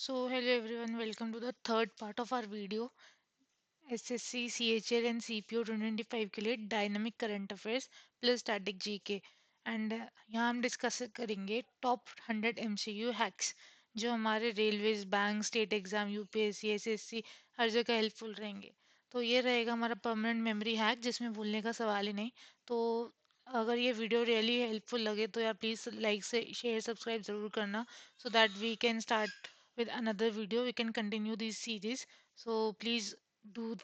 So hello everyone, welcome to the third part of our video SSC, CHL and CPO 2025 के लिए dynamic current affairs plus static GK and यहाँ हम discuss करेंगे top 100 MCQ hacks जो हमारे railways bank state exam UPSC SSC हर जगह helpful रहेंगे। तो ये रहेगा हमारा परमानेंट मेमोरी हैक जिसमें भूलने का सवाल ही नहीं। तो अगर ये वीडियो रियली हेल्पफुल लगे तो यार प्लीज़ लाइक से शेयर सब्सक्राइब ज़रूर करना so that we can start with another video. We can continue this series, so please do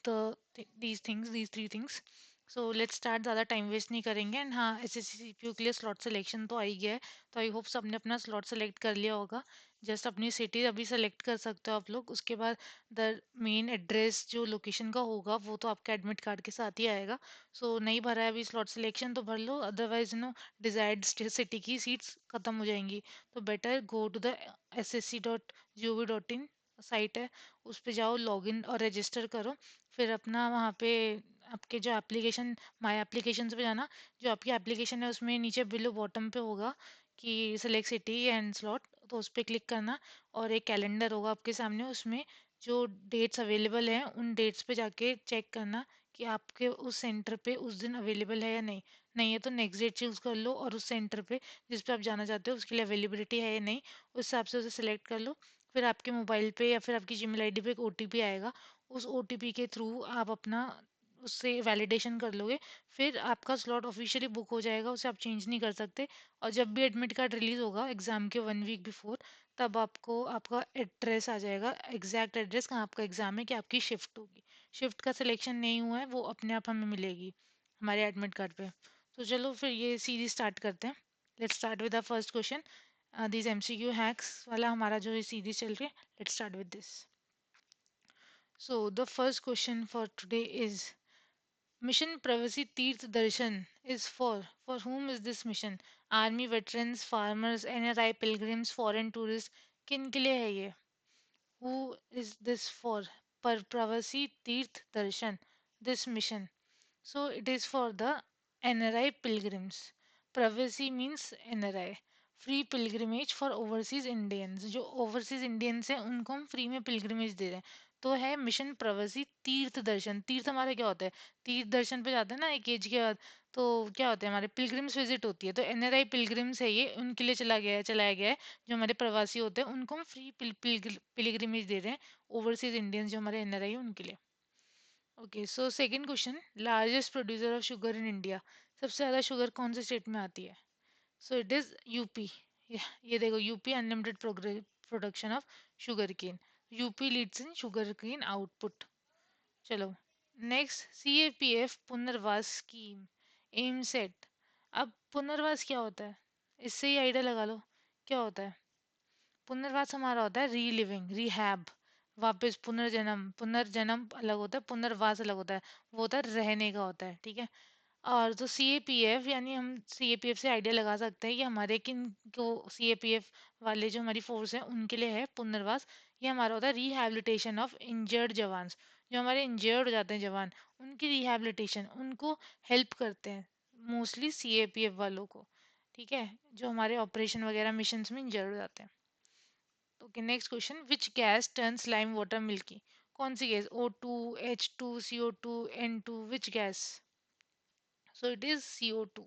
these things, these three things. So let's start, ज़्यादा time waste नहीं करेंगे। And हाँ, S S C C P U के लिए slot selection तो आ ही गया है। तो आई होप सबने अपना स्लॉट सेलेक्ट कर लिया होगा। जस्ट अपनी सिटी अभी सेलेक्ट कर सकते हो आप लोग। उसके बाद द मेन एड्रेस जो लोकेशन का होगा वो तो आपके एडमिट कार्ड के साथ ही आएगा। सो नहीं भरा है अभी स्लॉट सिलेक्शन तो भर लो, अदरवाइज डिजायर्ड सिटी की सीट्स खत्म हो जाएंगी। तो better go to the ssc.gov.in site है, उस पे जाओ, लॉगिन और रजिस्टर करो। फिर अपना वहाँ पे आपके जो एप्लीकेशन, माय एप्लीकेशन पे जाना। जो आपकी एप्लीकेशन है उसमें नीचे बिलो बॉटम पे होगा कि सेलेक्ट सिटी एंड स्लॉट, तो उस पर क्लिक करना। और एक कैलेंडर होगा आपके सामने, उसमें जो डेट्स अवेलेबल हैं उन डेट्स पे जाके चेक करना कि आपके उस सेंटर पे उस दिन अवेलेबल है या नहीं। नहीं है तो नेक्स्ट डेट चूज कर लो और उस सेंटर पे जिस पे आप जाना चाहते हो उसके लिए अवेलेबिलिटी है या नहीं, उस हिसाब से उसे सिलेक्ट कर लो। फिर आपके मोबाइल पे या फिर आपकी जीमेल आईडी पे एक ओटीपी आएगा। उस ओटीपी के थ्रू आप अपना उससे वैलिडेशन कर लोगे। फिर आपका स्लॉट ऑफिशियली बुक हो जाएगा, उसे आप चेंज नहीं कर सकते। और जब भी एडमिट कार्ड रिलीज होगा एग्जाम के 1 वीक बिफोर, तब आपको आपका एड्रेस आ जाएगा, एग्जैक्ट एड्रेस कहाँ आपका एग्जाम है, कि आपकी शिफ्ट होगी। शिफ्ट का सिलेक्शन नहीं हुआ है वो अपने आप हमें मिलेगी हमारे एडमिट कार्ड पे। तो चलो फिर ये सीरीज स्टार्ट करते हैं। Let's start with the first question. these MCQ hacks वाला हमारा जो ये सीरीज चल रही है, let's start with this. So the first question for today is Mission Pravasi Tirth Darshan is for whom is this mission? Army veterans, farmers, NRI pilgrims, foreign tourists, किन के लिए है ये? Who is this for? पर Pravasi Tirth Darshan, this mission. So it is for the NRI pilgrims. Pravasi means NRI. Free pilgrimage for overseas Indians, जो overseas Indians हैं उनको हम फ्री में पिलग्रिमेज दे रहे हैं। तो है मिशन प्रवासी तीर्थ दर्शन। तीर्थ हमारे क्या होता है, तीर्थ दर्शन पे जाते हैं ना एक एज के बाद। तो क्या होता है, हमारे पिलग्रिम्स विजिट होती है, तो एनआरआई पिलग्रिम्स है ये, उनके लिए चलाया गया है। जो हमारे प्रवासी होते हैं उनको हम फ्री पिलग्रिमेज दे रहे हैं, ओवरसीज इंडियंस जो हमारे एनआरआई है उनके लिए। Okay, so second question, largest producer of sugar in India. सबसे ज़्यादा शुगर कौन से स्टेट में आती है? So it is UP. ये देखो, UP unlimited production of sugar cane. UP leads in sugar cane output. चलो नेक्स्ट, CAPF पुनर्वास स्कीम एम सेट। अब पुनर्वास क्या होता है, इससे ही आइडिया लगा लो क्या होता है। पुनर्वास हमारा होता है रीलिविंग, रिहैब, वापस पुनर्जन्म। पुनर्जन्म अलग होता है, पुनर्वास अलग होता है। वो होता है रहने का होता है, ठीक है। और तो CAPF, यानी हम CAPF से आइडिया लगा सकते हैं कि हमारे किन को, CAPF वाले जो हमारी फोर्स है उनके लिए है पुनर्वास। ये हमारा होता है रिहैबिलिटेशन ऑफ इंजर्ड जवान्स। जो हमारे इंजर्ड हो जाते हैं जवान, उनकी रिहैबिलिटेशन, उनको हेल्प करते हैं मोस्टली CAPF वालों को, ठीक है, जो हमारे ऑपरेशन वगैरह मिशन में इंजर्ड हो जाते हैं। Okay, next question, which gas turns lime water milky. कौन सी gas, O2, H2, CO2, N2, which gas? So it is CO2।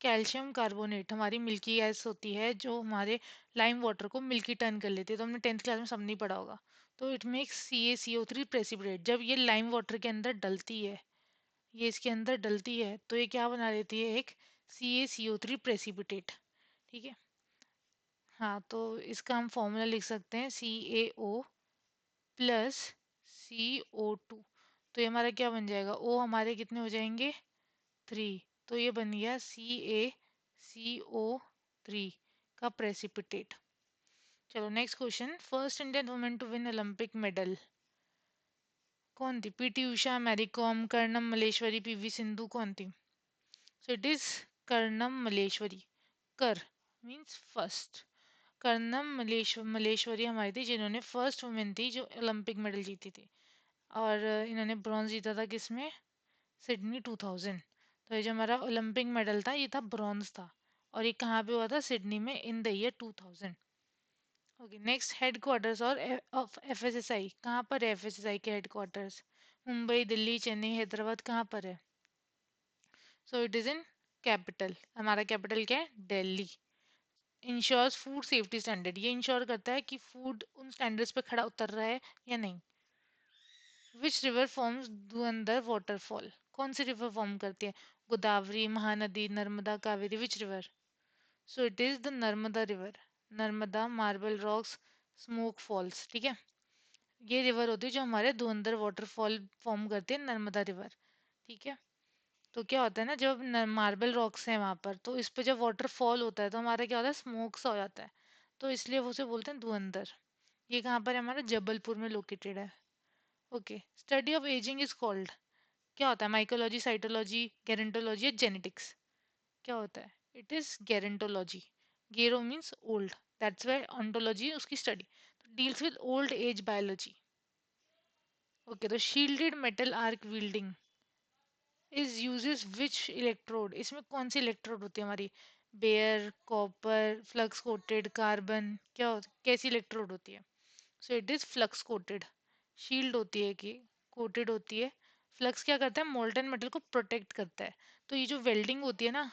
Calcium carbonate हमारी मिल्की गैस होती है जो हमारे लाइम वाटर को मिल्की टर्न कर लेती है। तो हमने 10th क्लास में सब नहीं पढ़ा होगा। तो इट मेक्स CaCO3 प्रेसिपिटेट। जब ये लाइम वाटर के अंदर डलती है, ये इसके अंदर डलती है, तो ये क्या बना देती है, एक CaCO3 प्रेसिपिटेट, ठीक है। हाँ, तो इसका हम फॉर्मूला लिख सकते हैं CaO+CO2। तो ये हमारा क्या बन जाएगा, O हमारे कितने हो जाएंगे, 3। तो ये बन गया CaCO3 का प्रेसिपिटेट। चलो next question, first Indian women to win Olympic medal कौन थी? PT उषा, मैरी कॉम, कर्णम मलेश्वरी, PV सिंधु, कौन थी? So it is Karnam Malleswari. कर मीन्स फर्स्ट। कर्णम मलेश्वरी हमारी थी जिन्होंने फर्स्ट वुमेन थी जो ओलंपिक मेडल जीती थी। और इन्होंने ब्रॉन्ज जीता था किसमें, सिडनी 2000। तो ये जो हमारा ओलंपिक मेडल था ये था ब्रॉन्ज था। और ये कहाँ पे हुआ था, सिडनी में, in the year 2000। Okay, next headquarters और ऑफ एफएसएसआई, कहाँ पर है एफएसएसआई के हेडक्वार्टर्स? मुंबई, दिल्ली, चेन्नई, हैदराबाद, कहाँ पर है? So it is in capital, हमारा कैपिटल क्या है? Delhi. Ensures food safety standard, ये इंश्योर करता है कि फूड उन स्टैंडर्ड्स पे खड़ा उतर रहा है या नहीं। Which river forms Dhuandhar waterfall, कौन सी रिवर फॉर्म करती है? Godavari, Mahanadi, Narmada, Kaveri, which river? So it is the Narmada river. Narmada, marble rocks, smoke falls, ठीक है। ये रिवर होती है जो हमारे धुंधर वाटरफॉल फॉर्म करती है, नर्मदा रिवर, ठीक है। तो क्या होता है ना, जब मार्बल रॉक्स हैं वहां पर, तो इस पे जब वाटरफॉल होता है तो हमारा क्या होता है? स्मोक सा हो जाता है, तो इसलिए वो उसे बोलते हैं धुंधर। ये कहाँ पर है? हमारा जबलपुर में लोकेटेड है। Okay, study of ageing is called, क्या होता है? माइकोलॉजी, साइटोलॉजी, गेरेंटोलॉजी या जेनेटिक्स? क्या होता है? It is gerontology. Gero means old, that's why ontology उसकी study deals with old age biology. Okay, तो shielded metal arc welding is uses which electrode, इसमें कौन सी इलेक्ट्रोड होती है हमारी? Bare, copper, flux coated, carbon, कैसी इलेक्ट्रोड होती है? So it is flux coated. Shield होती है कि कोटेड होती है। फ्लक्स क्या करता है? मोल्टन मेटल को प्रोटेक्ट करता है। तो ये जो वेल्डिंग होती है ना,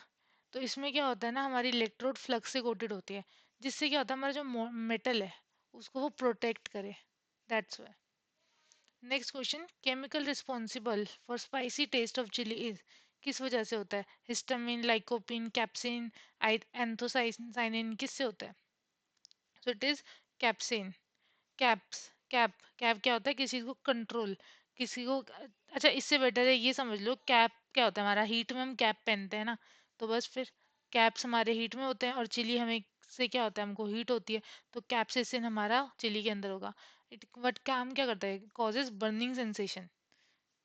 तो इसमें क्या होता है ना, हमारी इलेक्ट्रोड फ्लक्स से कोटेड होती है, जिससे क्या होता है, हमारा जो मेटल है उसको वो प्रोटेक्ट करे, that's why. Next question, chemical responsible for spicy taste of chilli is, किस वजह से होता है? हिस्टामिन, लाइकोपिन, कैप्सिन, एंथोसाइनिन, किससे होता है? So it is capsanthin. Caps, cap क्या होता है? किसी को कंट्रोल, किसी को, अच्छा इससे बेटर है ये समझ लो, कैप क्या होता है? हमारा हीट में हम कैप पहनते हैं ना, तो बस फिर कैप्स हमारे हीट में होते हैं, और चिली हमें से क्या होता है? हमको हीट होती है, तो कैप्सिसिन हमारा चिली के अंदर होगा। बट काम क्या करता है? कॉजेज बर्निंग सेंसेशन,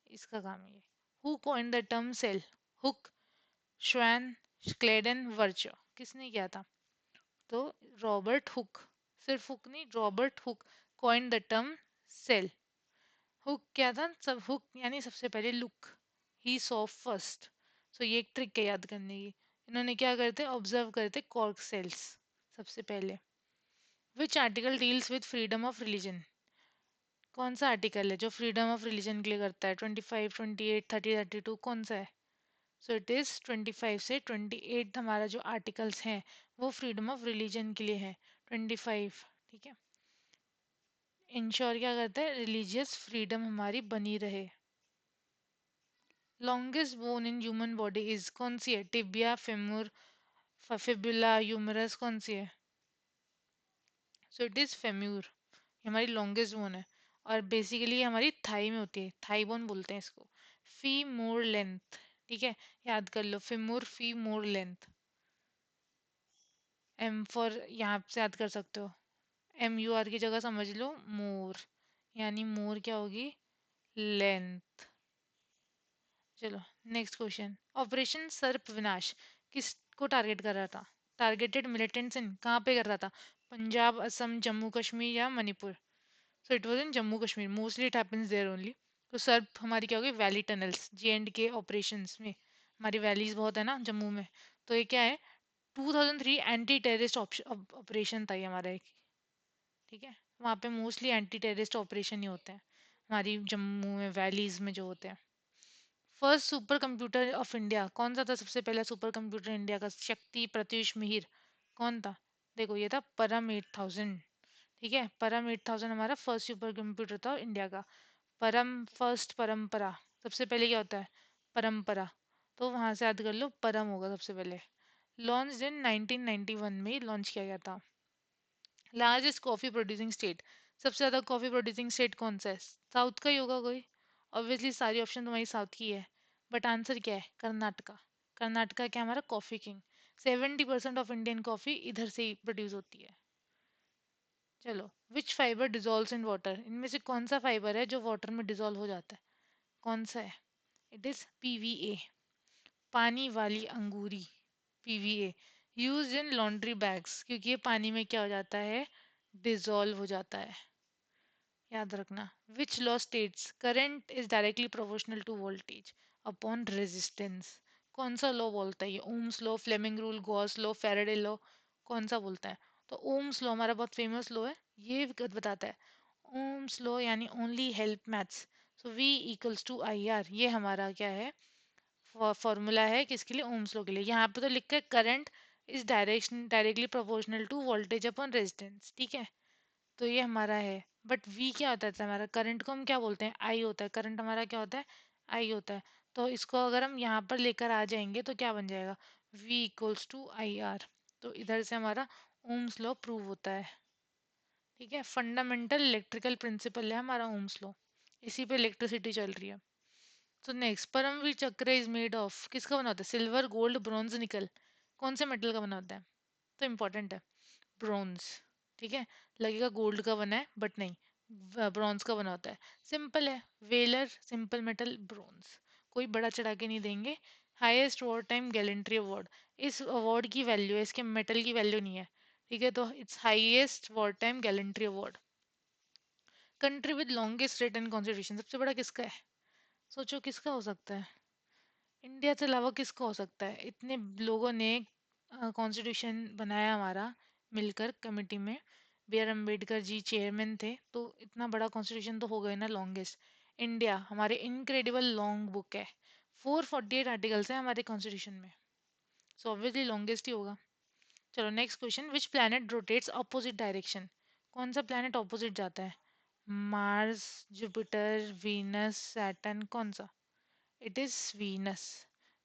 इसका काम है ये। Who coined the term cell? Hooke, Schwann, Schleiden, Virchow, किसने किया था? तो रॉबर्ट हुक। सिर्फ हुक नहीं, Robert Hooke coined the term cell. Hooke क्या था? सब हुक यानी सबसे पहले look, he saw first. So ये एक ट्रिक है याद करने की। इन्होंने क्या करते? ऑब्जर्व करते कॉर्क सेल्स सबसे पहले। Which article deals with freedom of religion, कौन सा आर्टिकल है जो फ्रीडम ऑफ रिलीजन के लिए करता है? 25, 28, 30, 32, कौन सा है? सो इट इज 25 से 28, हमारा जो आर्टिकल्स हैं वो फ्रीडम ऑफ रिलीजन के लिए है। 25, ठीक है। इंश्योर क्या करता है? रिलीजियस फ्रीडम हमारी बनी रहे। Longest bone in human body is, कौन सी है? टिबिया, फेमur, फिबुला, ह्यूमरस, कौन सी है? सो इट इज फेम्यूर, हमारी लॉन्गेस्ट बोन है। और बेसिकली हमारी थाई में होती है, थाई बोन बोलते हैं इसको। फी मोर लेंथ, ठीक है, याद कर लो, फिमूर फी मोर लेंथ। एम फॉर यहाँ से याद कर सकते हो, एम यू आर की जगह समझ लो मोर, यानी मोर क्या होगी? लेंथ। चलो, नेक्स्ट क्वेश्चन, ऑपरेशन सर्प विनाश किसको टारगेट कर रहा था? टारगेटेड मिलिटेंट्स इन, कहाँ पे कर रहा था? पंजाब, असम, जम्मू कश्मीर या Manipur? So it was in Jammu Kashmir, mostly it happens there only. तो सर्प हमारी क्या होगी? Valley tunnels, J and K operations में, हमारी वैलीज बहुत है ना जम्मू में, तो ये क्या है? 2003 एंटी टेररिस्ट ऑपरेशन था ये हमारा एक, ठीक है। वहाँ पे मोस्टली एंटी टेररिस्ट ऑपरेशन ही होते हैं हमारी जम्मू में, वैलीज में जो होते हैं। First super computer of India कौन सा था? सबसे पहला सुपर कंप्यूटर इंडिया का, शक्ति, प्रत्यूष, मिहिर, कौन था? देखो ये था परम 8000, ठीक है। परम 8000 हमारा फर्स्ट सुपर कंप्यूटर था इंडिया का। परम फर्स्ट, परंपरा, सबसे पहले क्या होता है? परंपरा, तो वहां से याद कर लो, परम होगा सबसे पहले। लॉन्च इन 1991 में लॉन्च किया गया था। लार्जेस्ट कॉफी प्रोड्यूसिंग स्टेट, सबसे ज्यादा कॉफी प्रोड्यूसिंग स्टेट कौन सा है? साउथ का ही होगा कोई, ऑब्वियसली सारी ऑप्शन तुम्हारी साउथ की है, बट आंसर क्या है? कर्नाटका। कर्नाटका क्या हमारा coffee king, 70% of Indian coffee इधर से ही प्रोड्यूस होती है। चलो, विच फाइबर डिजोल्व्स इन वाटर, इनमें से कौन सा फाइबर है जो वाटर में डिजोल्व हो जाता है? कौन सा है? इट इज पीवीए, पानी वाली अंगूरी, PVA. Use in laundry bags, क्योंकि ये पानी में क्या हो जाता है? डिजोल्व हो जाता है, याद रखना। Which law states current is directly proportional to voltage upon resistance, कौन सा लॉ बोलता है ये? Ohm's law, Fleming rule, Gauss law, Faraday law, कौन सा बोलता है? तो ओम्स लॉ हमारा बहुत फेमस लॉ है, ये बताता है ओम्स लॉ यानी only help maths. So V equals to I R, ये हमारा क्या है, फॉर्मूला है किसके लिए, ओम्स लॉ के लिए। यहाँ पे तो लिखा है current is directly proportional to voltage upon resistance, ठीक है। तो ये हमारा है, बट V क्या होता है हमारा, करंट को हम क्या बोलते हैं, I होता है, करंट हमारा क्या होता है, I होता है। तो इसको अगर हम यहाँ पर लेकर आ जाएंगे तो क्या बन जाएगा, V equals to I R. तो इधर से हमारा ओम्स लॉ प्रूव होता है, ठीक है। फंडामेंटल इलेक्ट्रिकल प्रिंसिपल है हमारा ओम्स लॉ, इसी पे इलेक्ट्रिसिटी चल रही है। तो नेक्स्ट, परमवीर चक्र इज मेड ऑफ, किसका बना होता है, सिल्वर गोल्ड ब्रॉन्ज निकल, कौन से मेटल का बना होता है, तो इंपॉर्टेंट है, ब्रॉन्ज, ठीक है। लगेगा गोल्ड का बना है बट नहीं, ब्रॉन्ज का बना होता है। सिंपल है, वेलर सिंपल मेटल ब्रॉन्ज, कोई बड़ा चढ़ा के नहीं देंगे। Highest war time gallantry award, इस अवार्ड की वैल्यू है, इसके मेटल की वैल्यू नहीं है, ठीक है। तो it's highest war time gallantry award. Country with longest written constitution, सबसे बड़ा किसका है, सोचो किसका हो सकता है, इंडिया से अलावा किसका हो सकता है, इतने लोगों ने कॉन्स्टिट्यूशन बनाया हमारा मिलकर कमेटी में, B R Ambedkar ji chairman थे, तो इतना बड़ा कॉन्स्टिट्यूशन तो हो गए ना लॉन्गेस्ट। इंडिया हमारे इनक्रेडिबल लॉन्ग बुक है, 448 आर्टिकल्स हैं हमारे कॉन्स्टिट्यूशन में, सो ऑब्वियसली लॉन्गेस्ट ही होगा। चलो next question, which planet rotates opposite direction, कौन सा प्लैनेट ऑपोजिट जाता है, मार्स, जुपिटर, वीनस, सैटर्न, कौन सा, इट इज वीनस।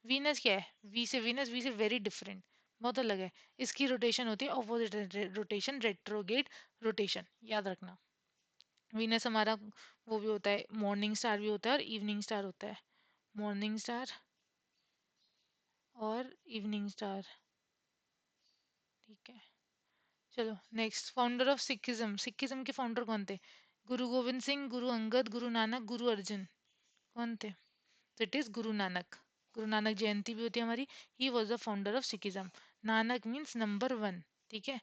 वीनस क्या है, वी से वीनस, वी से वेरी डिफरेंट, बहुत अलग है। इसकी रोटेशन होती है ऑपोजिट रोटेशन, रेट्रोगेट रोटेशन, याद रखना। वीनस हमारा वो भी होता है, मॉर्निंग स्टार भी होता है और इवनिंग स्टार होता है, मॉर्निंग स्टार और इवनिंग स्टार, ठीक है। चलो next, founder of Sikhism, Sikhism के फाउंडर कौन थे, गुरु गोविंद सिंह, गुरु अंगद, गुरु नानक, गुरु अर्जुन, कौन थे, तो इट इज गुरु नानक। गुरु नानक जयंती भी होती है हमारी, he was the founder of Sikhism. Nanak means number one, ठीक है,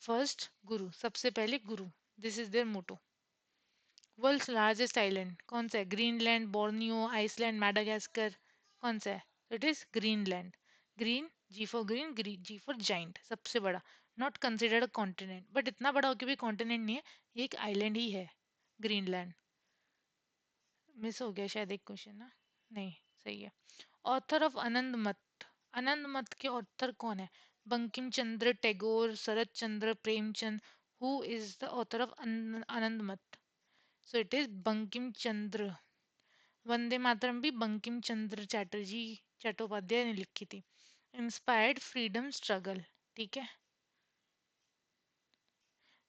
फर्स्ट गुरु, सबसे पहले guru, this is their motto. World's largest island कौन सा है, ग्रीनलैंड, बोर्नियो, आइसलैंड, मैडागास्कर, कौन सा है, it is Greenland. Green, G for green, green G for giant, सबसे बड़ा, not considered a continent, but इतना बड़ा होकर भी कॉन्टिनेंट नहीं है, ये एक आइलैंड ही है, ग्रीनलैंड। मिस हो गया शायद एक क्वेश्चन ना, नहीं, सही है। ऑथर ऑफ आनंद मठ, आनंद मठ के ऑथर कौन है, Bankim Chandra Tagore, Sarat Chandra, Premchand, who is the author of Anand Math, so it is Bankim Chandra. Vande Mataram भी बंकिम चंद्र चैटर्जी चट्टोपाध्याय ने लिखी थी। इंस्पायर्ड फ्रीडम स्ट्रगल, ठीक है।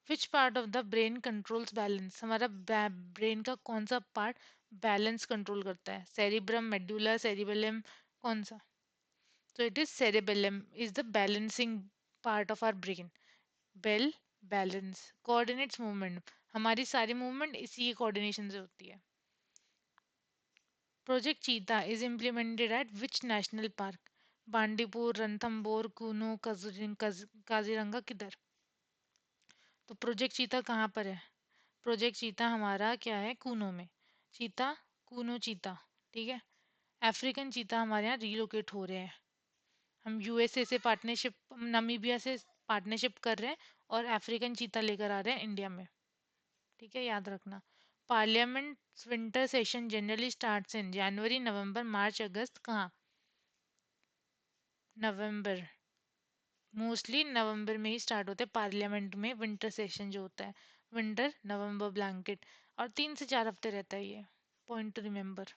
Which part of the brain controls balance, हमारा ब्रेन का कौन सा पार्ट बैलेंस कंट्रोल करता है, सेरिब्रम, मेडुला, सेरिबेलम, कौन सा, so it is cerebellum is the balancing part of our brain, bell, balance, coordinates movement, हमारी सारी मूवमेंट इसी कोऑर्डिनेशन से होती है। Project cheetah is implemented at which national park, Bandipur, Ranthambore, Kuno, Kaziranga, किधर, तो प्रोजेक्ट चीता कहाँ पर है, प्रोजेक्ट चीता हमारा क्या है, कूनो में, चीता, कूनो चीता, ठीक है। अफ्रीकन चीता हमारे यहाँ रिलोकेट हो रहे हैं, हम यूएसए से पार्टनरशिप, नामीबिया से पार्टनरशिप कर रहे हैं और अफ्रीकन चीता लेकर आ रहे हैं इंडिया में, ठीक है, याद रखना। Parliament winter session generally starts in January, November, March, August, कहाँ, नवंबर, मोस्टली नवंबर में ही स्टार्ट होते हैं पार्लियामेंट में विंटर सेशन जो होता है, विंटर नवंबर ब्लैंकेट, और 3 से 4 हफ्ते रहता है ये, point two remember.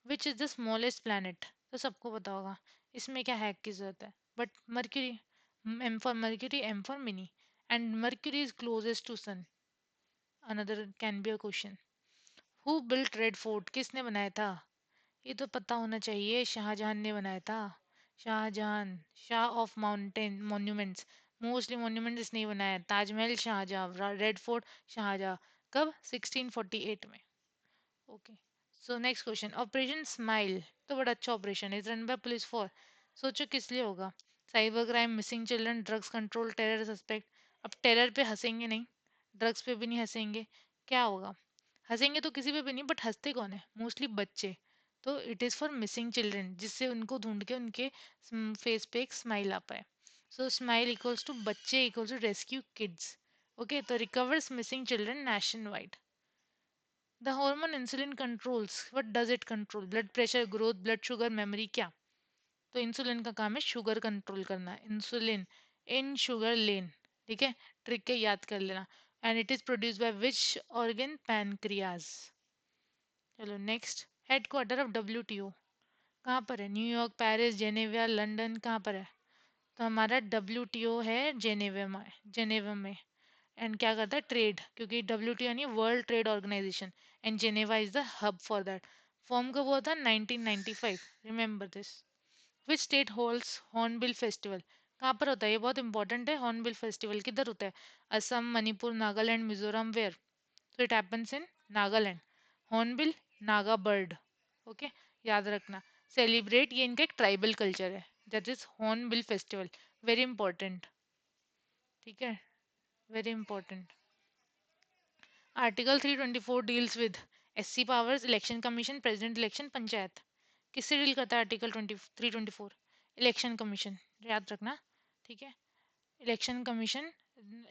Which is the smallest planet, तो सबको पता होगा, इसमें क्या हैक की जरूरत है, but Mercury, M for Mercury, M for mini, and Mercury is closest to sun, another can be a question. Who built Red Fort, किसने बनाया था, ये तो पता होना चाहिए, शाहजहां ने बनाया था, Shahjahan, Shah of mountain monuments, mostly monuments इसने ही बनाया, ताजमहल शाहजहां, रेड फोर्ट शाहजहां, कब, 1648 में, okay. So next question, operation smile, तो बड़ा अच्छा ऑपरेशन है, रन बाय पुलिस फॉर, सोचो किस लिए होगा, cyber crime, missing children, drugs control, terror suspect, अब टेरर पे हंसेंगे नहीं, ड्रग्स पे भी नहीं हंसेंगे, क्या होगा, हंसेंगे तो किसी पे भी नहीं, बट हंसते कौन है, मोस्टली बच्चे, तो it is for missing children, जिससे उनको ढूंढ के उनके फेस पे एक स्माइल आ पाए। So smile equals to बच्चे equals to rescue kids. Okay, तो recovers missing children nationwide. The hormone insulin controls. What does it control? Blood pressure, growth, blood sugar, memory, क्या? तो इंसुलिन का काम है शुगर कंट्रोल करना. Insulin in sugar लेन. ठीक है, ट्रिक है, याद कर लेना. And it is produce by which organ? Pancreas. चलो नेक्स्ट. हेडक्वार्टर ऑफ डब्ल्यूटीओ कहाँ पर है? न्यूयॉर्क, पेरिस, जेनेवा, लंदन, कहाँ पर है? तो हमारा डब्ल्यूटीओ है जेनेवा में. जेनेवा में. एंड क्या करता है? ट्रेड, क्योंकि डब्ल्यूटीओ यानी world trade organisation. And Geneva is the hub for that. Form कब हुआ था? 1995. Remember this. Which state holds Hornbill festival? कहाँ पर होता है? ये बहुत इंपॉर्टेंट है. हॉर्नबिल फेस्टिवल किधर होता है? Assam, Manipur, Nagaland, Mizoram, where? So it happens in Nagaland. Hornbill, Naga bird. Okay, याद रखना. Celebrate, ये इनका एक ट्राइबल कल्चर है. That is Hornbill festival. Very important. ठीक है, very important. Article 324 deals with SC powers, election commission, president election, panchayat. किससे डील करता है आर्टिकल 324? Election commission. याद रखना. ठीक है, election commission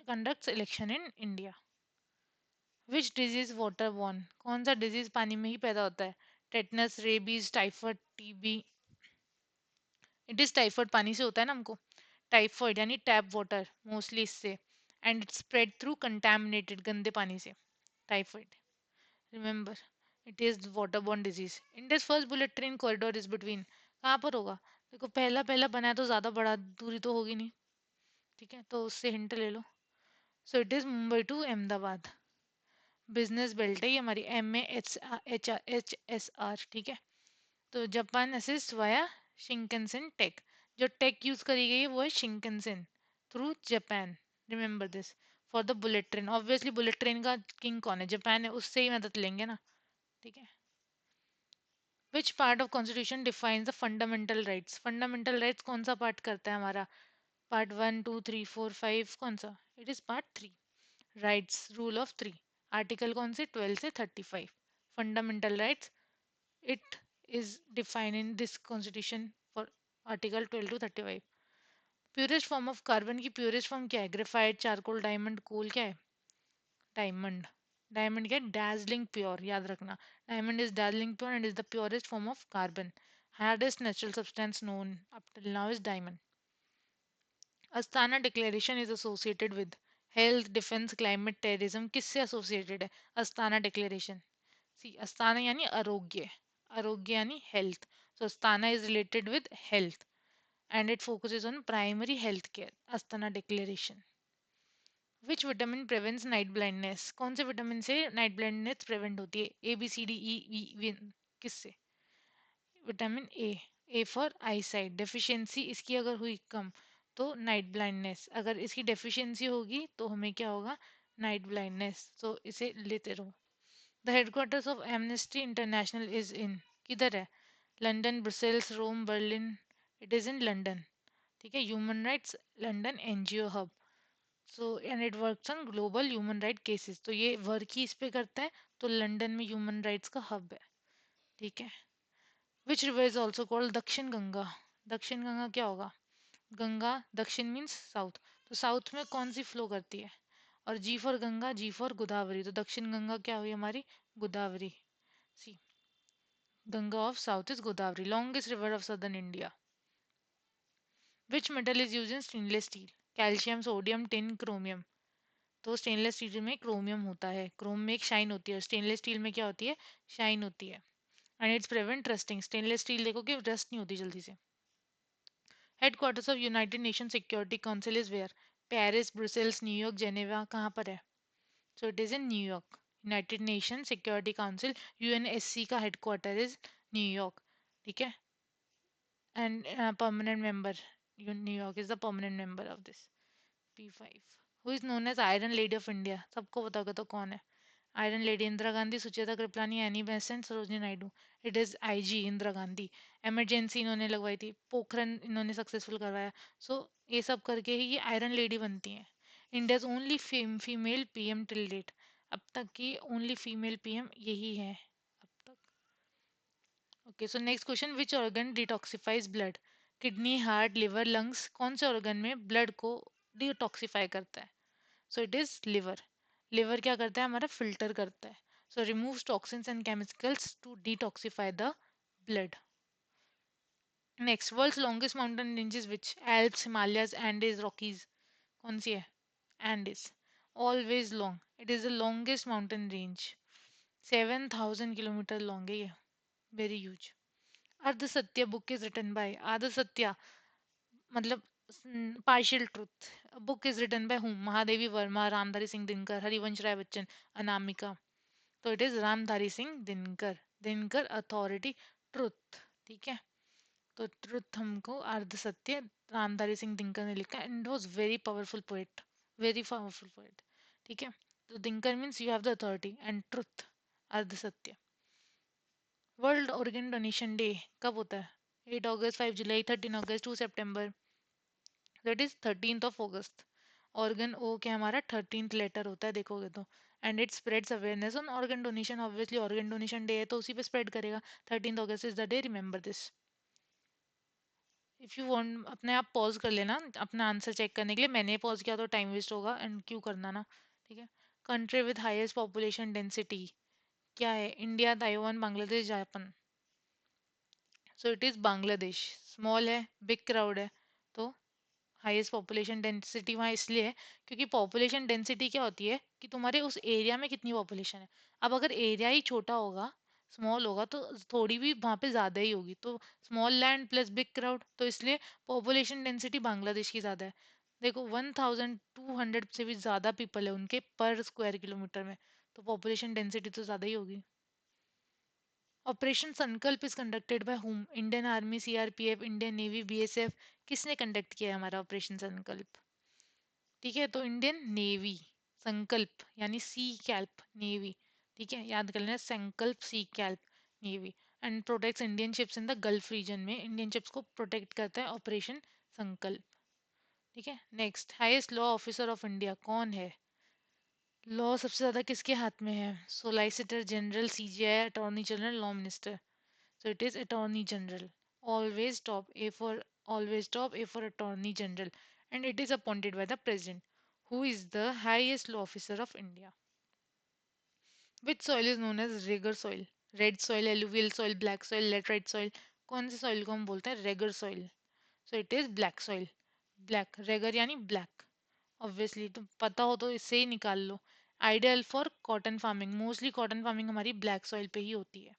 conducts election in India. Which disease water borne? कौन सा डिजीज पानी में ही पैदा होता है? Tetanus, rabies, typhoid, TB. It is typhoid, पानी से होता है ना हमको. टाइफाइड यानी टैप वाटर मोस्टली इससे. And it spread through contaminated, गंदे पानी से. Typhoid. Remember, it is water borne disease. India's first bullet train corridor is between. कहाँ पर होगा? देखो पहला पहला बना है तो ज्यादा बड़ा दूरी तो होगी नहीं. ठीक है, तो उससे हिंट ले लो. So it is Mumbai to Ahmedabad. Business belt है ये हमारी. MAHSR. ठीक है, तो Japan assist via Shinkansen tech. जो टेक यूज करी गई है वो है Shinkansen through Japan. Remember this. For the bullet train, obviously bullet train का किंग कौन है? जापान है, उससे ही मदद लेंगे ना. ठीक है. Which part of constitution defines the fundamental rights? Fundamental rights कौन सा पार्ट करता है हमारा? पार्ट 1, 2, 3, 4, 5, कौन सा? It is part 3. Rights, rule of 3. Article कौन से? 12 से 35. Fundamental rights. It is defined in this constitution for article 12 to 35. Purest form of carbon की प्योरेस्ट फॉर्म क्या है? ग्रेफाइट, चारकोल, डायमंड, कोल, क्या है? डायमंड. डायमंड क्या है? Dazzling pure. याद रखना, diamond is dazzling pure and is the purest form of carbon. Hardest natural substance known up till now is diamond. Astana declaration is associated with health, defence, climate, terrorism. किससे associated है Astana declaration? सी, Astana यानी आरोग्य. आरोग्य यानी health. So Astana is related with health and it focuses on primary health care. Asthana declaration. Which vitamin prevents night blindness? कौन से vitamin से night blindness prevent होती है? A B C D E किससे? Vitamin A. A for I site. Deficiency इसकी अगर हुई कम तो नाइट ब्लाइंडनेस. अगर इसकी डेफिशिएंसी होगी तो हमें क्या होगा? Night blindness. तो इसे लेते रहो. The headquarters of Amnesty International is in. किधर है? London, Brussels, Rome, Berlin. It is in London. ठीक है, human rights London NGO hub. So and it works on global human right cases. तो ये वर्क ही इस पे करता है, तो लंदन में ह्यूमन राइट्स का हब है. ठीक है. Which river is also called दक्षिण गंगा? दक्षिण गंगा क्या होगा? गंगा दक्षिण मीन्स साउथ. तो साउथ में कौन सी फ्लो करती है? और G for Ganga, G for Godavari. तो दक्षिण गंगा क्या हुई हमारी? Godavari. See, Ganga of south is Godavari. Longest river of southern India. Which metal is use in stainless steel? Calcium, sodium, tin, chromium. तो स्टेनलेस स्टील में क्रोमियम होता है. क्रोम में एक शाइन होती है, स्टेनलेस स्टील में क्या होती है? शाइन होती है. And it's prevent rusting. Stainless steel देखो कि रस्ट नहीं होती जल्दी से. Headquarters of United Nation Security Council is where? Paris, Brussels, New York, Geneva. कहाँ पर है? So it is in New York. United Nation Security Council UNSC का हेडक्वार्टर इज न्यूयॉर्क. ठीक है. And permanent member, New York is the permanent member of this. P5. Who is known as Iron Lady of India? सबको पता होगा तो कौन है? Iron lady Indira Gandhi, Sucheta Kripalani, Annie Besant, Sarojini Naidu. It is IG Indira Gandhi. Emergency इन्होंने लगवाई थी. पोखरन इन्होंने सक्सेसफुल करवाया. सो ये सब करके ही ये आयरन लेडी बनती हैं. India's only female PM till date. अब तक की ओनली फीमेल पीएम यही है अब तक. Okay, so next question. Which organ detoxifies blood? Kidney, heart, liver, lungs, कौन से ऑर्गन में ब्लड को डिटॉक्सिफाई करता है? So it is liver. Liver क्या करता है हमारा? फिल्टर करता है। So removes toxins and chemicals to detoxify the blood. Next, world's longest mountain ranges which? Alps, Himalayas, Andes, Rockies. कौन सी है? Andes. Always long, it is the longest mountain range. 7,000 kilometre long है ये, वेरी ह्यूज। अर्ध सत्य book is written bye? आधा सत्या मतलब partial truth book is written by whom? Mahadevi Verma, Ramdhari Singh Dinkar, Harivansh Rai Bachchan, Anamika. तो it is Ramdhari Singh Dinkar. Dinkar authority truth. ठीक है, तो ट्रुथ हमको अर्ध सत्य रामधारी सिंह दिनकर ने लिखा and was very powerful poet, very powerful poet. ठीक है, तो Dinkar means you have the authority and truth अर्ध सत्य। वर्ल्ड ऑर्गन डोनेशन डे कब होता है? 8 अगस्त, 5 जुलाई, 13 अगस्त, 2 सितंबर? That is 13 of August. Organ O के हमारा 13th लेटर होता है देखोगे तो। And it spreads awareness on organ donation. Obviously organ donation day है तो उसी पे स्प्रेड करेगा। 13 August is the day, remember this. If you want अपने आप पॉज कर लेना अपना आंसर चेक करने के लिए। मैंने पॉज किया तो टाइम वेस्ट होगा एंड क्यों करना ना। ठीक है, country with highest population density क्या है? India, Taiwan, Bangladesh, Japan? So it is Bangladesh. Small है, बिग क्राउड है, तो हाईएस्ट पॉपुलेशन डेंसिटी वहाँ इसलिए है क्योंकि पॉपुलेशन डेंसिटी क्या होती है कि तुम्हारे उस एरिया में कितनी पॉपुलेशन है। अब अगर एरिया ही छोटा होगा, स्मॉल होगा, तो थोड़ी भी वहाँ पे ज़्यादा ही होगी। तो small land plus big crowd, तो इसलिए पॉपुलेशन डेंसिटी बांग्लादेश की ज़्यादा है। देखो 1,200 से भी ज़्यादा पीपल है उनके पर स्क्वायर किलोमीटर में, तो पॉपुलेशन डेंसिटी तो ज़्यादा ही होगी। ऑपरेशन संकल्प is conducted by whom? Indian army, CRPF, Indian navy, BSF? किसने कंडक्ट किया है हमारा ऑपरेशन संकल्प? ठीक है, तो इंडियन नेवी। संकल्प यानी सी कैल्प नेवी। ठीक है, याद कर लेना, संकल्प सी कैल्प navy. And protects Indian ships in the gulf region में इंडियन शिप्स को प्रोटेक्ट करता है ऑपरेशन संकल्प। ठीक है, next, highest law officer of India कौन है? लॉ सबसे ज्यादा किसके हाथ में है? Solicitor general, CJI, attorney general, law minister? So it is Attorney General. Always top A for always top A for Attorney General, and it is appointed by the President, who is the highest law officer of India. Which soil is known as regar soil? Red soil, alluvial soil, black soil, laterite soil? कौन से soil को हम बोलते हैं regar soil? So it is black soil. Black, regar यानी black. Obviously तो पता हो तो इससे ही निकाल लो. Ideal for cotton farming. Mostly cotton farming हमारी black soil पे ही होती है.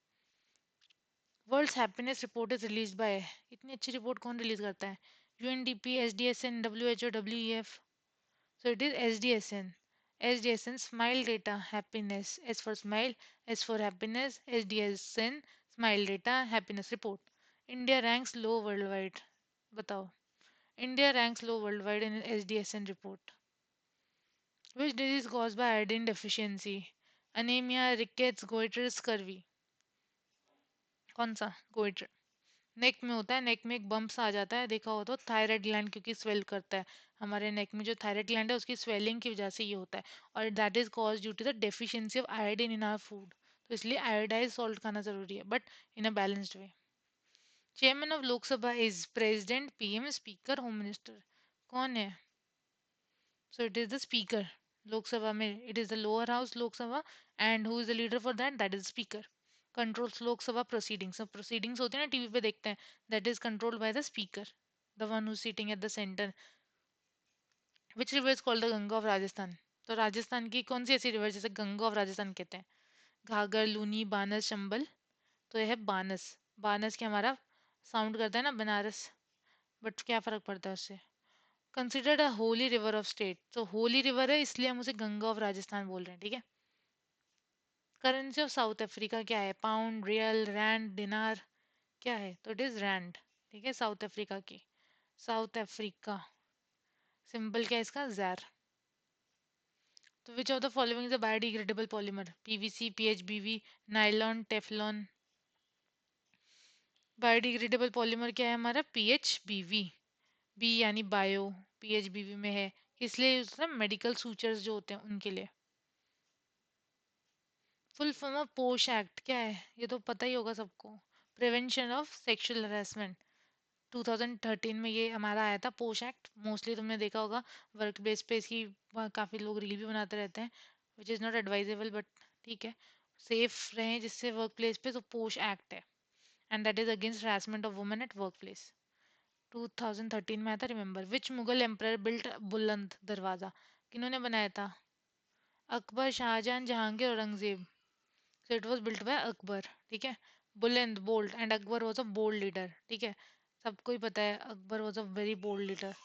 World's happiness report is release by? इतनी अच्छी रिपोर्ट कौन रिलीज करता है? UNDP, SDSN, WHO, WEF? So it is SDSN. SDSN smile data happiness, S for smile, S for happiness, SDSN smile data happiness report. India ranks low world wide? बताओ, India ranks low world wide in SDSN report. Which disease cause by iodine deficiency? Anaemia, rickets, goitre, scurvy? कौन सा? Goitre. नेक में होता है, नेक में एक bumps आ जाता है, देखा हो तो थायराइड ग्लैंड क्योंकि स्वेल करता है। हमारे नेक में जो थायराइड ग्लैंड है उसकी स्वेलिंग की वजह से ये होता है। और that is cause due to the deficiency of iodine in our food. तो इसलिए आयोडाइज सॉल्ट खाना जरूरी है, but in a balanced way. Chairman of Lok Sabha is president, PM, speaker, home minister? कौन है? So it is the speaker. Lok Sabha में it is the lower house Lok Sabha, and who is the leader for that? That is speaker. Controls Lok Sabha proceedings. अब proceedings होती है ना TV पे देखते हैं, that is controlled by the speaker, the one who sitting at the centre. Which river is called the Ganga of Rajasthan? तो राजस्थान की कौन सी ऐसी रिवर जैसे गंगा ऑफ राजस्थान कहते हैं? घाघर, लूनी, बानस, चंबल? तो यह है बानस। बानस के हमारा साउंड करता है ना बनारस, बट क्या फर्क पड़ता है उससे? Considered a Holi river of state, तो होली रिवर है इसलिए हम उसे गंगा ऑफ राजस्थान बोल रहे हैं। ठीक है, करेंसी ऑफ साउथ अफ्रीका क्या है? पाउंड, रियल, रैंड, दिनार? क्या है? तो इट इज रैंड। ठीक है, साउथ अफ्रीका की। साउथ अफ्रीका सिंबल क्या है इसका? जैर। तो which of the following is a biodegradable polymer? PVC, PHBV, nylon, Teflon? Biodegradable polymer क्या है हमारा? पीएचबीवी। बी यानी बायो, पीएचबीवी में है। इसलिए मेडिकल सूचर्स जो होते हैं उनके लिए। फुल फॉर्म ऑफ पोश एक्ट क्या है? ये तो पता ही होगा सबको। Prevention of sexual harassment. 2013 में ये हमारा आया था पोश एक्ट। मोस्टली तुमने देखा होगा वर्क प्लेस पे इसकी काफ़ी लोग रील भी बनाते रहते हैं, which is not advisable, but ठीक है, सेफ रहें जिससे वर्क प्लेस पे, तो पोश एक्ट है, and that is against harassment of women at work place. 2013 में आया था। Remember which Mughal emperor built बुलंद दरवाजा? किन्होंने बनाया था? Akbar, Shahjahan, Jahangir, Aurangzeb. So it was built by Akbar, ठीक है। बुलंद, bold, and Akbar was a bold leader, ठीक है। सबको ही पता है Akbar was a very bold leader.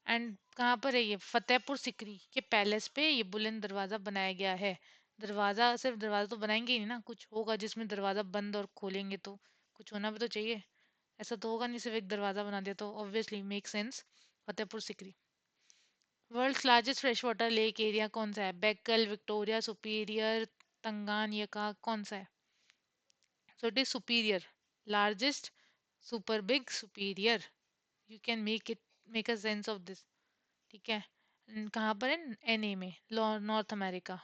And कहाँ पर है ये? फतेहपुर सिकरी के पैलेस पे ये बुलंद दरवाजा बनाया गया है। दरवाजा, सिर्फ दरवाजा तो बनाएंगे ही नहीं ना, कुछ होगा जिसमें दरवाजा बंद और खोलेंगे तो कुछ होना भी तो चाहिए। ऐसा तो होगा नहीं सिर्फ एक दरवाजा बना दिया तो, obviously make sense. Fatehpur Sikri. World's largest fresh water lake area कौन सा है? बेकल, विक्टोरिया, सुपीरियर, तंगानिका, कौन सा है? So it is superior. Largest, super big, superior. You can make a sense of this. ठीक है। कहाँ पर है? एनए में, north America.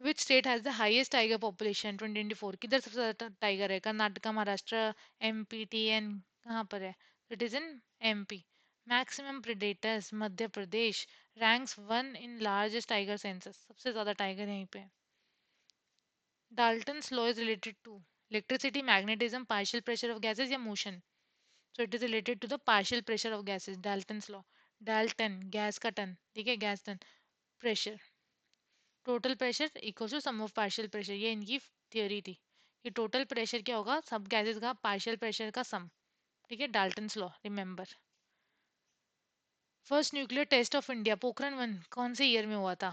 Which state has the highest tiger population 2024? किधर सबसे ज्यादा टाइगर है? कर्नाटका, महाराष्ट्र, एमपी, टीएन, कहाँ पर है? It is in MP. Maximum predators Madhya Pradesh. Ranks one in largest tiger census, सबसे ज्यादा टाइगर यहीं पे। Dalton's law is related to electricity, magnetism, partial pressure of gases या motion. So it is related to the partial pressure of gases. Dalton's law. Dalton, gas का ton, ठीक है, gas ton. Pressure, total pressure equal to sum of partial pressure, ये इनकी theory थी कि total pressure क्या होगा सब गैसेस का पार्शियल प्रेशर का सम, ठीक है। Dalton's law, remember. First nuclear test of India, Pokhran one, कौन से ईयर में हुआ था?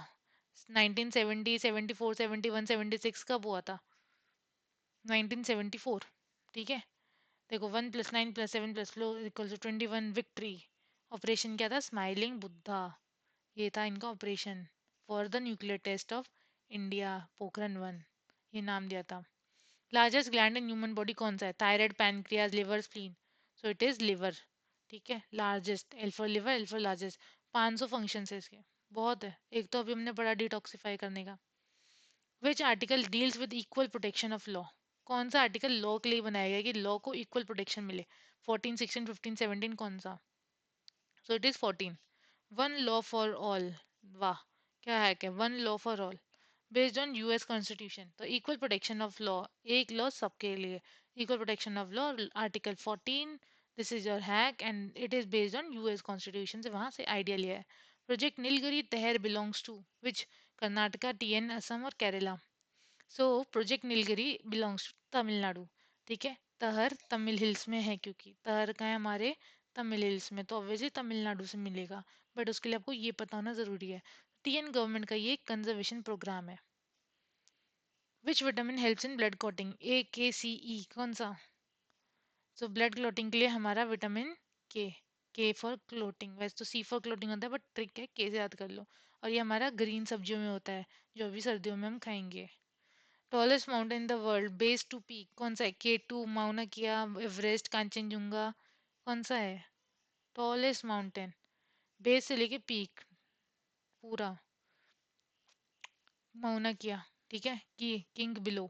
1970, 74, 71, 76, कब हुआ था? 1974, ठीक है। देखो 1 + 9 + 7 + 4 = 21, विक्ट्री। ऑपरेशन क्या था? स्माइलिंग बुद्धा, ये था इनका operation for the nuclear test of India, Pokhran one, ये नाम दिया था। Largest gland in human body कौन सा है? Thyroid, pancreas, liver, spleen. So it is liver, ठीक है। Largest, L for liver, L for largest. 500 function है इसके, बहुत है। एक तो अभी हमने पढ़ा डिटॉक्सिफाई करने का। Which article deals with equal protection of law? कौन सा आर्टिकल लॉ के लिए बनाया गया कि लॉ को इक्वल प्रोटेक्शन मिले? 14, 16, 15, 17, कौन सा? So it is 14। One law for all, वाह, क्या है क्या, one law for all based on US constitution, तो इक्वल प्रोटेक्शन ऑफ लॉ, एक लॉ सबके लिए, equal protection of law, article 14। This is your hack and it is based on US constitution, से वहां से आइडिया लिया है। Project Nilgiri tahr belongs to which? Karnataka, TN, Assam और Kerala. So project Nilgiri belongs to Tamil Nadu, ठीक है। तहर तमिल हिल्स में है, क्योंकि तहर का है हमारे तमिल हिल्स में, तो ऑब्वियसली तमिलनाडु से मिलेगा, बट उसके लिए आपको ये पता होना जरूरी है। टीएन गवर्नमेंट का ये कंजर्वेशन प्रोग्राम है। Which vitamin helps in blood clotting? A, K, C, ई, कौन सा? सो ब्लड क्लॉटिंग के लिए हमारा विटामिन के। के फॉर क्लोटिंग, वैसे तो सी फॉर क्लोटिंग होता है, बट ट्रिक है, के से याद कर लो। और ये हमारा ग्रीन सब्जियों में होता है, जो अभी सर्दियों में हम खाएंगे। Tallest mountain in the world, base to peak, कौन सा है? K2, माउना किया, एवरेस्ट, कांचनजुंगा, कौन सा है? टॉलेस्ट माउंटेन, बेस से लेके पीक पूरा। माउना किया, ठीक है। की, किंग बिलो,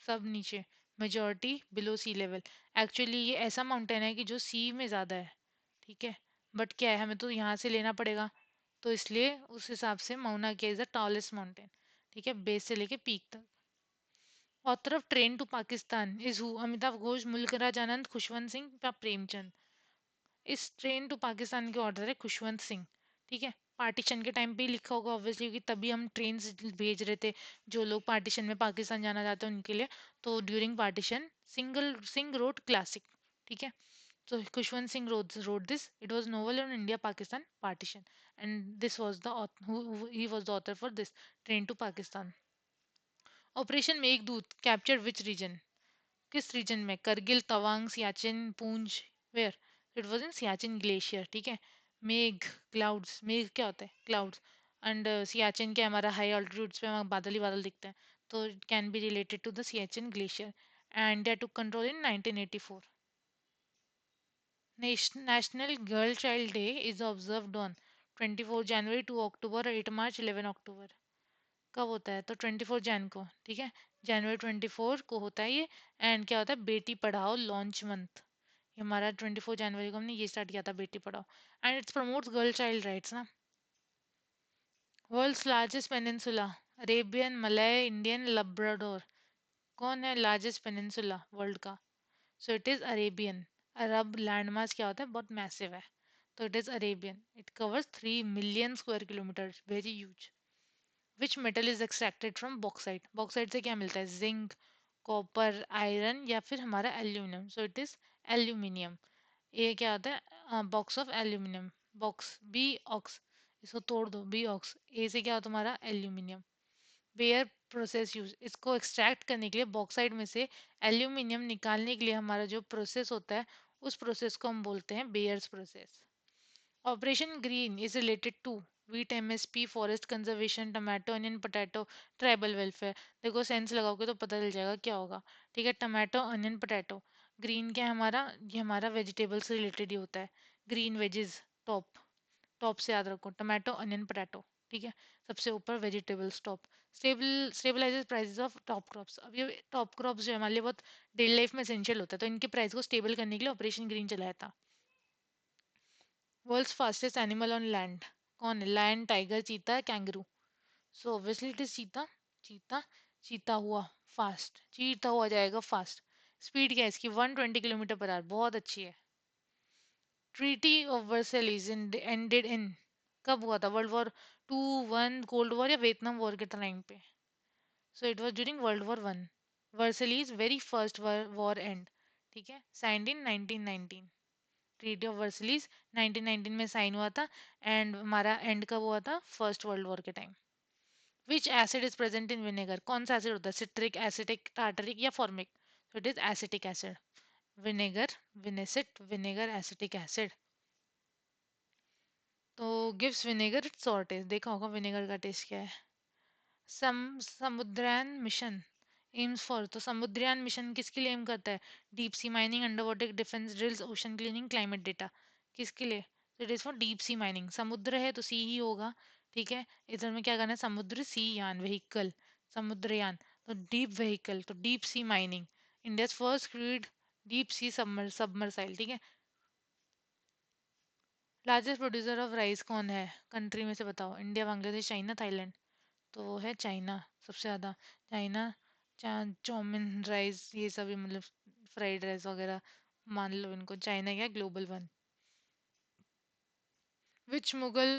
सब नीचे। मेजॉरिटी बिलो सी लेवल। एक्चुअली ये ऐसा माउंटेन है कि जो सी में ज़्यादा है, ठीक है। बट क्या है, हमें तो यहाँ से लेना पड़ेगा, तो इसलिए उस हिसाब से माउना किया इज द टॉलेस्ट माउंटेन, ठीक है, बेस से लेके पीक तक। Author of train to Pakistan is who? Amitav Ghosh, Mulk Raj Anand, Khushwant Singh या प्रेमचंद? इस ट्रेन टू पाकिस्तान के ऑर्डर है खुशवंत सिंह, ठीक है। पार्टीशन के टाइम पे ही लिखा होगा ऑब्वियसली, क्योंकि तभी हम ट्रेन भेज रहे थे जो लोग पार्टीशन में पाकिस्तान जाना चाहते हैं उनके लिए। तो during partition single Singh road classic, ठीक है। So Khushwant Singh wrote this. It was novel on India-Pakistan partition, and this was the he was the author for this Train to Pakistan. Operation Meghdoot captured which region? किस region में? Kargil, Tawang, Siachen, Poonch, where? It was in Siachen glacier, ठीक है। मेघ, clouds, मेघ क्या होता है? Clouds. And Siachen क्या, हमारा हाई ऑल्टीट्यूड्स पे वहाँ बादल ही बादल दिखते हैं, तो it can be related to the Siachen glacier. And they took control in 1984। National girl child day is observed on 24 January, 2 October, 8 March, 11 October. कब होता है? तो 24 जैन को, ठीक है। जनवरी 24 को होता है ये। एंड क्या होता है? बेटी पढ़ाओ लॉन्च मंथ, ये हमारा 24 जनवरी को हमने ये स्टार्ट किया था बेटी पढ़ाओ। And it's promotes girl child rights ना। World's largest peninsula, Arabian, Malay, Indian, Labrador. कौन है लार्जेस्ट पेनिनसुला वर्ल्ड का? So it is Arabian. Arab landmass क्या होता है, बहुत मैसिव है, तो it is Arabian. It covers 3 million square kilometre, very huge. Which metal is extracted from bauxite? Bauxite से क्या मिलता है? जिंक, कॉपर, आयरन या फिर हमारा aluminium. So it is aluminium. ये क्या होता है? Box of aluminium. Box B ox, इसको तोड़ दो, बी ऑक्स। ए से क्या होता है तुम्हारा? एल्यूमिनियम। बेयर प्रोसेस यूज, इसको एक्सट्रैक्ट करने के लिए बॉक्साइट में से एल्यूमिनियम निकालने के लिए हमारा जो प्रोसेस होता है, उस प्रोसेस को हम बोलते हैं Bayer's process. Operation green is related to wheat, MSP, forest conservation, tomato, onion, potato, tribal welfare. देखो सेंस लगाओगे तो पता चल जाएगा क्या होगा। ठीक है, टमाटो, अनियन, पोटैटो। ग्रीन क्या है हमारा? ये हमारा वेजिटेबल से रिलेटेड ही होता है। ग्रीन वेजेस, टॉप, टॉप से याद रखो, टमाटो, अनियन, पोटैटो। ठीक है, सबसे ऊपर vegetables top. Stabilises prices of top crops. अब ये टॉप क्रॉप्स जो है हमारे लिए बहुत डेली लाइफ में एसेंशियल होता है, तो इनके प्राइस को स्टेबल करने के लिए ऑपरेशन ग्रीन चलाया था। World's fastest animal on land कौन है? Lion, tiger, cheetah, kangaroo. So obviously it is cheetah. Cheetah, चीता हुआ फास्ट, चीता हुआ जाएगा फास्ट। स्पीड क्या है इसकी? 120 किलोमीटर पर आवर, बहुत अच्छी है। Treaty of Versailles ended in, कब हुआ था? World war 2, one, cold war या वियतनाम वॉर के टाइम पे? So it was during world war 1। Versailles very first war and. ठीक है, signed in 1919। Treaty of Versailles 1919 में साइन हुआ था। एंड हमारा एंड कब हुआ था? फर्स्ट वर्ल्ड वॉर के time. Which acid is present in vinegar? कौन सा एसिड होता है? सिट्रिक, एसिटिक, टार्टरिक या फॉर्मिक? तो it is acetic acid. Vinegar, विनेसिट, विनेगर, एसिटिक एसिड। तो gives vinegar its sour taste. देखा होगा विनेगर का टेस्ट क्या है। समुद्रयान मिशन एम्स फॉर, तो समुद्रयान मिशन किसके लिए एम करता है? Deep sea mining, under water defence drills, ocean cleaning, climate data. किसके लिए? तो it is for deep sea mining. समुद्र है तो सी ही होगा। ठीक है, इधर में क्या करना है? समुद्र, सी यान, व्हीकल, समुद्रयान, तो डीप व्हीकल, तो deep sea mining. India first crude deep sea submersible. ठीक है, लार्जेस्ट प्रोड्यूसर ऑफ राइस कौन है? कंट्री में से बताओ। India, Bangladesh, China, Thailand. तो है चाइना सबसे ज़्यादा। चाइना, चाउमीन, राइस, ये सभी मतलब फ्राइड राइस वगैरह, मान लो इनको। चाइना क्या, global 1। Which Mughal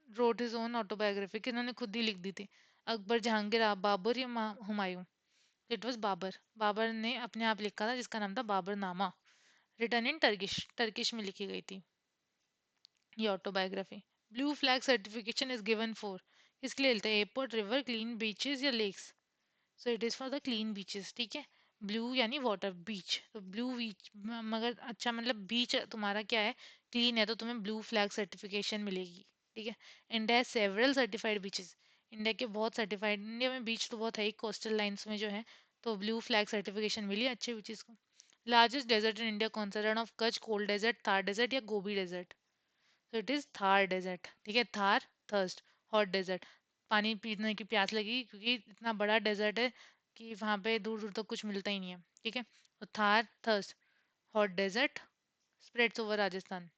wrote his own autobiography, किन्होंने खुद ही लिख दी थी? अकबर, जहांगीर, बाबर या हुमायूं? It was Babur. बाबर ने अपने आप लिखा था, जिसका नाम था बाबर नामा। रिटर्न इन टर्किश, टर्किश में लिखी गई थी ये autobiography. Blue flag certification is given for, किसके लिए लेते हैं? एयरपोर्ट, रिवर, क्लीन बीचेस या lakes? So it is for the clean beaches. ठीक है, ब्लू यानी वाटर, बीच तो ब्लू बीच। मगर अच्छा, मतलब बीच तुम्हारा क्या है? क्लीन है, तो तुम्हें ब्लू फ्लैग सर्टिफिकेशन मिलेगी। ठीक है, India has several certified beaches. India के बहुत सर्टिफाइड, इंडिया में बीच तो बहुत है ही, कोस्टल लाइंस में जो है, तो ब्लू फ्लैग सर्टिफिकेशन मिली अच्छे बीचेस को। लार्जेस्ट डेजर्ट इन इंडिया कौन सा? Rann of Kutch, cold desert, Thar desert या गोबी डेजर्ट? तो इट इज थार डेजर्ट। ठीक है, थार, थर्स्ट, हॉट डेजर्ट। पानी पीने की प्यास लगी क्योंकि इतना बड़ा डेजर्ट है कि वहां पे दूर दूर तक कुछ मिलता ही नहीं है। ठीक है, तो Thar, thirst, hot desert, spreads over Rajasthan.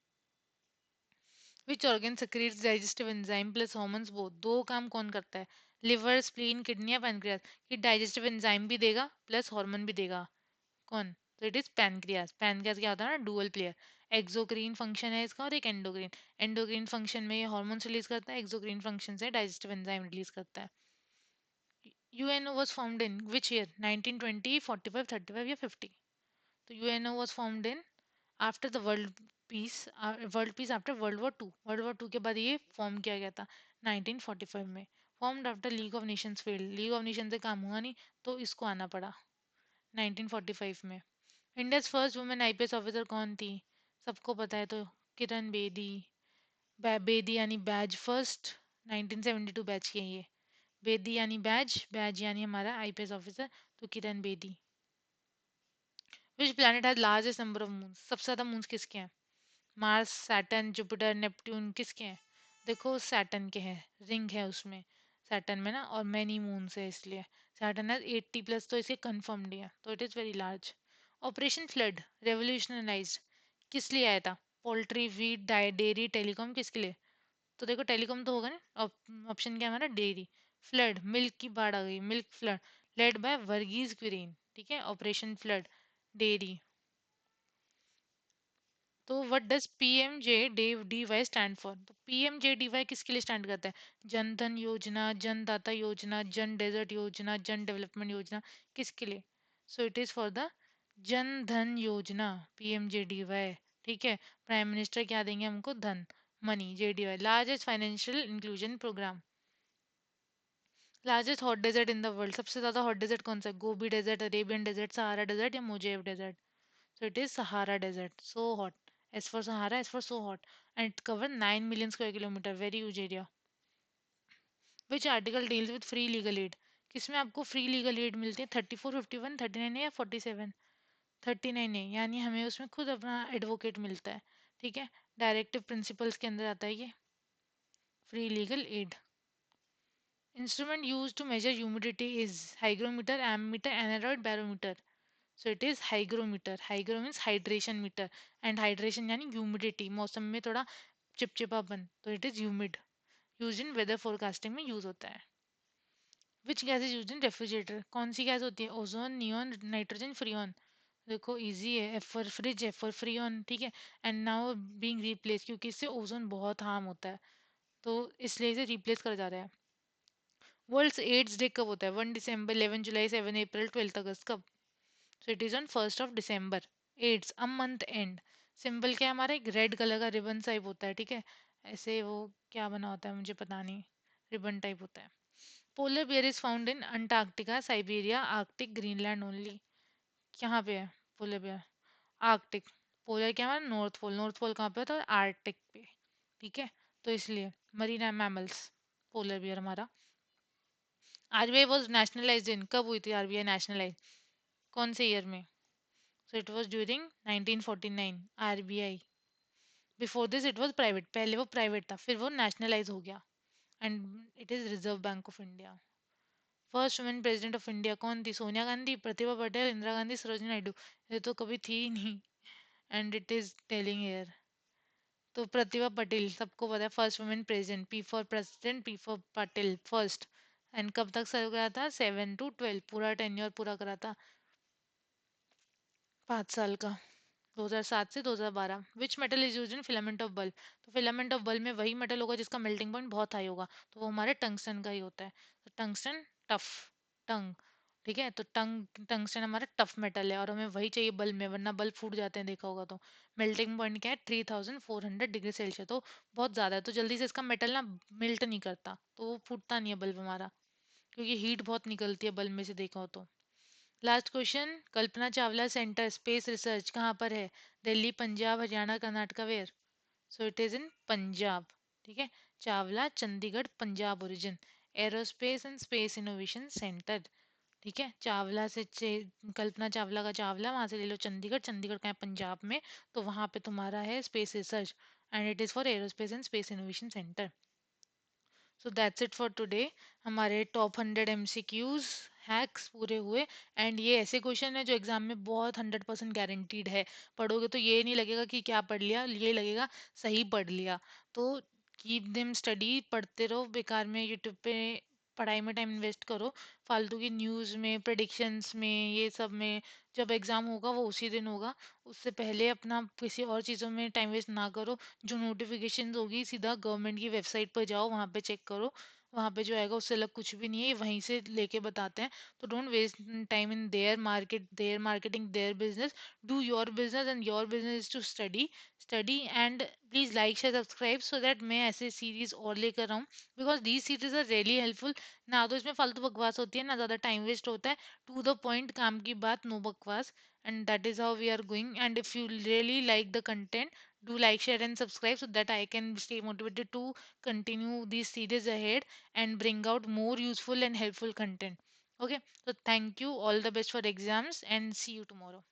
Which organ secretes digestive enzyme plus hormones both? दो काम कौन करता है? लिवर, स्प्लीन, किडनी या पैनक्रियास? कि डाइजेस्टिव एंजाइम भी देगा प्लस हार्मोन भी देगा। कौन? तो इट इज पैनक्रियास। पैनक्रियास क्या होता है ना, डुअल प्लेयर। एक्सोक्रीन फंक्शन है इसका और एक एंडोक्रीन। एंडोक्रीन फंक्शन में ये हार्मोन्स रिलीज करता है, एक्सोक्रीन फंक्शन से डाइजेस्टिव एंजाइम रिलीज करता है। UNO was formed in which year? 1920, 45, 35 या 50? तो UNO was formed in after the peace world peace after world war 2। World war 2 के बाद ये फॉर्म किया गया था 1945 में। Formed after league of Nations failed, league of nation से काम हुआ नहीं, तो इसको आना पड़ा 1945 में। India's first women IPS officer कौन थी? सबको पता है तो, किरण बेदी। बेदी यानी बैज, फर्स्ट 1972 बैच की है ये। बेदी यानी बैज, बैज यानी हमारा आईपीएस ऑफिसर, तो Kiran Bedi. Which planet has largest number of moons? सबसे ज्यादा मून्स किसके हैं? मार्स, सैटर्न, जुपिटर, नेपट्टून, किसके हैं? देखो सैटर्न के हैं, रिंग है उसमें सैटर्न में ना, और मैनी मून्स है इसलिए। सैटर्न है 80 प्लस, तो इसे कंफर्म्ड है, तो it is very large. Operation flood revolutionised किस लिए आया था? पोल्ट्री, वीट, डेयरी, टेलीकॉम, किसके लिए? तो देखो टेलीकॉम तो होगा ना, ऑप्शन क्या है हमारा? डेयरी। फ्लड, मिल्क की बाढ़ आ गई, milk flood, led by Verghese Kurien, ठीक है, ऑपरेशन फ्लड, डेयरी। तो what does PMJDY stand for? तो पीएमजे डीवाई किसके लिए स्टैंड करता है? जन धन योजना, जन दाता योजना, जन डेजर्ट योजना, जन डेवलपमेंट योजना, किसके लिए? सो it is for the Jan Dhan योजना, पीएमजे डीवाई। ठीक है, प्राइम मिनिस्टर क्या देंगे हमको? धन, money, JDY, largest financial inclusion programme. Largest hot desert in the world, सबसे ज्यादा हॉट डेजर्ट कौन सा है? Gobi desert, Arabian desert, Sahara desert या Mojave desert? So it is Sahara Desert. So hot. As for Sahara, as for so hot. And it covers 9 million square kilometer. Very huge area. Which article deals with free legal aid? किसमें आपको free legal add मिलती है? 34, 51, 39 है या 47? 39 है, यानी हमें उसमें खुद अपना एडवोकेट मिलता है। ठीक है, डायरेक्टिव प्रिंसिपल्स के अंदर आता है ये free legal aid. Instrument use to measure humidity is hygrometer, ammeter, aneroid, barometer. So it is hygrometer. Hygro means hydration meter, and hydration यानी humidity, मौसम में थोड़ा चिपचिपापन, तो it is humid. Use in weather forecasting में use होता है। Which gas is use in refrigerator? कौन सी गैस होती है? Ozone, neon, nitrogen, freon. देखो इजी है, F for fridge, F for freon, ठीक है। एंड नाउ बीइंग रिप्लेस, क्योंकि इससे ओजोन बहुत हार्म होता है, तो इसलिए इसे रिप्लेस करा जा रहा है। वर्ल्ड्स एड्स डे कब होता है? 1 दिसंबर, 11 जुलाई, 7 अप्रैल, 12 अगस्त, कब? सो it is on 1 December। Adds a month and. Symbol क्या है हमारा? एक रेड कलर का रिबन टाइप होता है, ठीक है। ऐसे वो क्या बना होता है मुझे पता नहीं, रिबन टाइप होता है। Polar bear is found in Antarctica, Siberia, Arctic, Greenland only. कहाँ पे है पोलर बियर? आर्कटिक। पोलर क्या हमारा? North pole. नॉर्थ पोल कहाँ पे होता है? आर्कटिक पे, ठीक है। तो इसलिए मरीन मैमल्स, पोलर बियर हमारा। आरबीआई वॉज नेशनलाइज्ड इन, कब हुई थी आरबीआई नेशनलाइज? कौन से ईयर में? So it was during 1949 RBI. Before this it was private, पहले वो प्राइवेट था, फिर वो नेशनलाइज हो गया। And it is reserve bank of India. First women president of India कौन थी? सोनिया गांधी, प्रतिभा पटेल, इंदिरा गांधी, सरोजिनी नायडू। ये तो कभी थी ही नहीं। And it is telling here. तो प्रतिभा पटेल सबको पता है, first women president, P for president, P for Patel, first. And कब तक सर्व करा था? 7 to 12, पूरा टेन्योर पूरा करा था, 5 साल का, 2007 से 2012। विच metal is use in filament of bulb? तो फिलामेंट ऑफ बल्ब में वही मेटल होगा जिसका मेल्टिंग पॉइंट बहुत हाई होगा, तो वो हमारे टंगस्टन का ही होता है। तो टंगस्टन टफ, टंग, ठीक है। तो टंगस्टन हमारा टफ मेटल है, और हमें वही चाहिए बल्ब में, वरना बल्ब फूट जाते हैं, देखा होगा तो। मेल्टिंग पॉइंट क्या है? 3400 डिग्री सेल्सियस, तो बहुत ज़्यादा है, तो जल्दी से इसका मेटल ना मेल्ट नहीं करता, तो वो फूटता नहीं है बल्ब हमारा, क्योंकि हीट बहुत निकलती है बल्ब में से, देखा हो तो। Last question, Kalpana Chawla centre space research कहाँ पर है? Delhi, Punjab, Haryana, Karnataka, where? So it is in Punjab, ठीक है। Chawla, Chandigarh, Punjab origin, aerospace and space innovation centre, ठीक है। चावला से कल्पना चावला का चावला, वहां से ले लो चंडीगढ़, चंडीगढ़ का है पंजाब में, तो वहां पे तुम्हारा है space research, and it is for aerospace and space innovation centre. So that's it for today. हमारे टॉप 100 MCQs हैक्स पूरे हुए। एंड ये ऐसे क्वेश्चन है जो एग्जाम में बहुत 100% गारंटीड है। पढ़ोगे तो ये नहीं लगेगा कि क्या पढ़ लिया, ये लगेगा सही पढ़ लिया। तो कीप देम स्टडी, पढ़ते रहो, बेकार में यूट्यूब पे पढ़ाई में टाइम इन्वेस्ट करो फालतू की न्यूज़ में, प्रेडिक्शंस में, ये सब में। जब एग्ज़ाम होगा वो उसी दिन होगा, उससे पहले अपना किसी और चीज़ों में टाइम वेस्ट ना करो। जो नोटिफिकेशन होगी सीधा गवर्नमेंट की वेबसाइट पर जाओ, वहाँ पे चेक करो, वहाँ पे जो आएगा उससे अलग कुछ भी नहीं है, ये वहीं से लेके बताते हैं। तो don't waste time in their market, their marketing, their business. Do your business, and your business is to study. And please like share subscribe, so that मैं ऐसे सीरीज और लेकर आऊँ, because these series are really helpful. ना तो इसमें फालतू बकवास होती है, ना ज़्यादा टाइम वेस्ट होता है, टू द पॉइंट, काम की बात, नो बकवास। And that is how we are going. And if you really like the content, do like, share, and subscribe, so that I can stay motivated to continue these series ahead and bring out more useful and helpful content. Okay, so thank you, all the best for exams, and see you tomorrow.